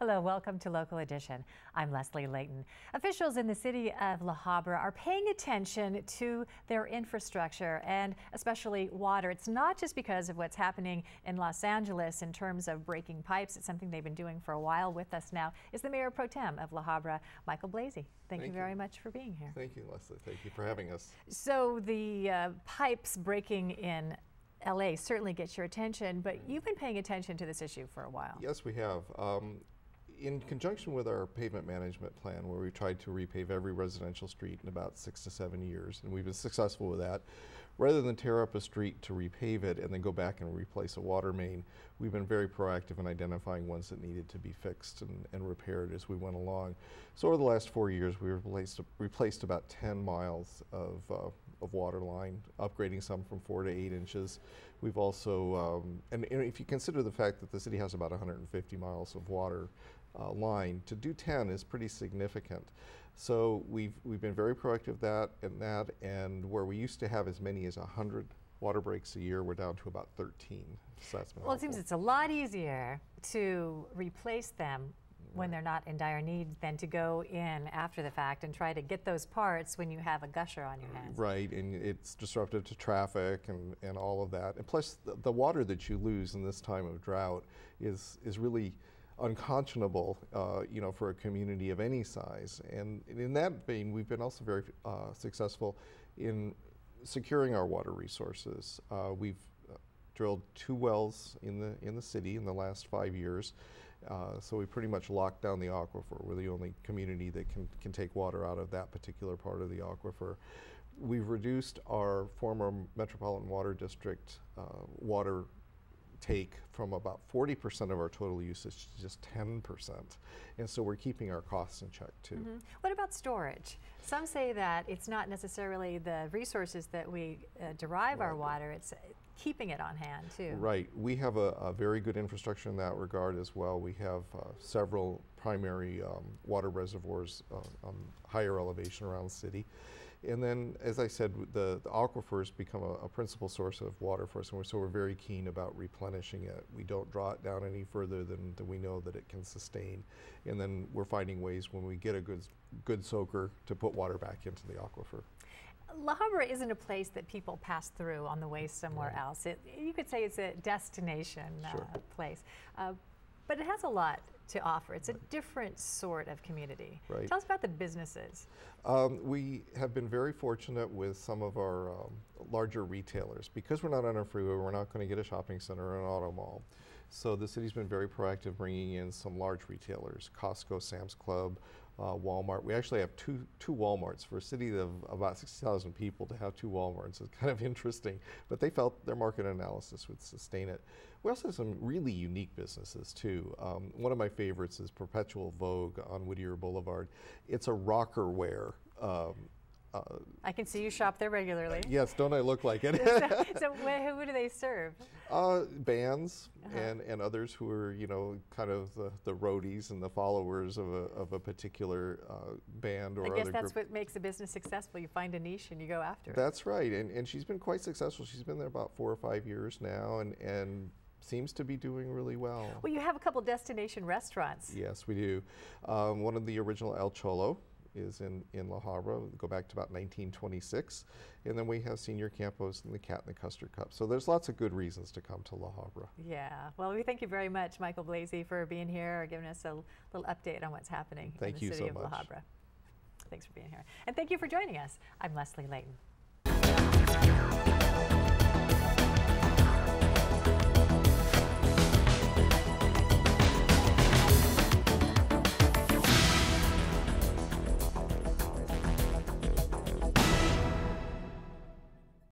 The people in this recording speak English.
Hello, welcome to Local Edition. I'm Leslie Leyton. Officials in the city of La Habra are paying attention to their infrastructure and especially water. It's not just because of what's happening in Los Angeles in terms of breaking pipes. It's something they've been doing for a while. With us now is the Mayor Pro Tem of La Habra, Michael Blazey. Thank you very much for being here. Thank you, Leslie. Thank you for having us. So the pipes breaking in LA certainly gets your attention, but you've been paying attention to this issue for a while. Yes, we have. In conjunction with our pavement management plan, where we tried to repave every residential street in about 6 to 7 years, and we've been successful with that, rather than tear up a street to repave it and then go back and replace a water main, we've been very proactive in identifying ones that needed to be fixed and repaired as we went along. So over the last 4 years, we replaced about 10 miles of water line, upgrading some from 4 to 8 inches. We've also, and if you consider the fact that the city has about 150 miles of water line, to do 10 is pretty significant. So we've been very proactive and where we used to have as many as 100 water breaks a year, we're down to about 13. So that's been well, helpful. It seems it's a lot easier to replace them when they're not in dire need than to go in after the fact and try to get those parts when you have a gusher on your hands. Right, and it's disruptive to traffic and all of that. And plus the water that you lose in this time of drought is really unconscionable, for a community of any size. And in that vein, we've been also very successful in securing our water resources. We've drilled 2 wells in the city in the last 5 years. So we pretty much locked down the aquifer. We're the only community that can take water out of that particular part of the aquifer. We've reduced our former Metropolitan Water District water take from about 40% of our total usage to just 10%. And so we're keeping our costs in check too. Mm-hmm. What about storage? Some say that it's not necessarily the resources that we derive our water, it's keeping it on hand too. Right. We have a very good infrastructure in that regard as well. We have several primary water reservoirs on higher elevation around the city. And then, as I said, the aquifers become a principal source of water for us, and so we're very keen about replenishing it. We don't draw it down any further than we know that it can sustain. And then we're finding ways when we get a good soaker to put water back into the aquifer. La Habra isn't a place that people pass through on the way somewhere else. You could say it's a destination place, but it has a lot to offer. It's a different sort of community. Right. Tell us about the businesses. We have been very fortunate with some of our larger retailers. Because we're not on a freeway, we're not going to get a shopping center or an auto mall. So the city's been very proactive bringing in some large retailers, Costco, Sam's Club, Walmart. We actually have two Walmarts. For a city of about 60,000 people, to have 2 Walmarts is kind of interesting, but they felt their market analysis would sustain it. We also have some really unique businesses too. One of my favorites is Perpetual Vogue on Whittier Boulevard. It's a rocker wear. I can see you shop there regularly. Yes, don't I look like it? So who do they serve? Bands and others who are, kind of the roadies and the followers of a particular band or other group. I guess that's what makes a business successful. You find a niche and you go after it. That's right, and she's been quite successful. She's been there about 4 or 5 years now, and seems to be doing really well. Well, you have a couple destination restaurants. Yes, we do. One of the original El Cholo is in La Habra, go back to about 1926. And then we have Senior Campos and the Cat and the Custard Cup. So there's lots of good reasons to come to La Habra. Yeah, well, we thank you very much, Michael Blazey, for being here, giving us a little update on what's happening in the city of La Habra. Thanks for being here. And thank you for joining us. I'm Leslie Leyton.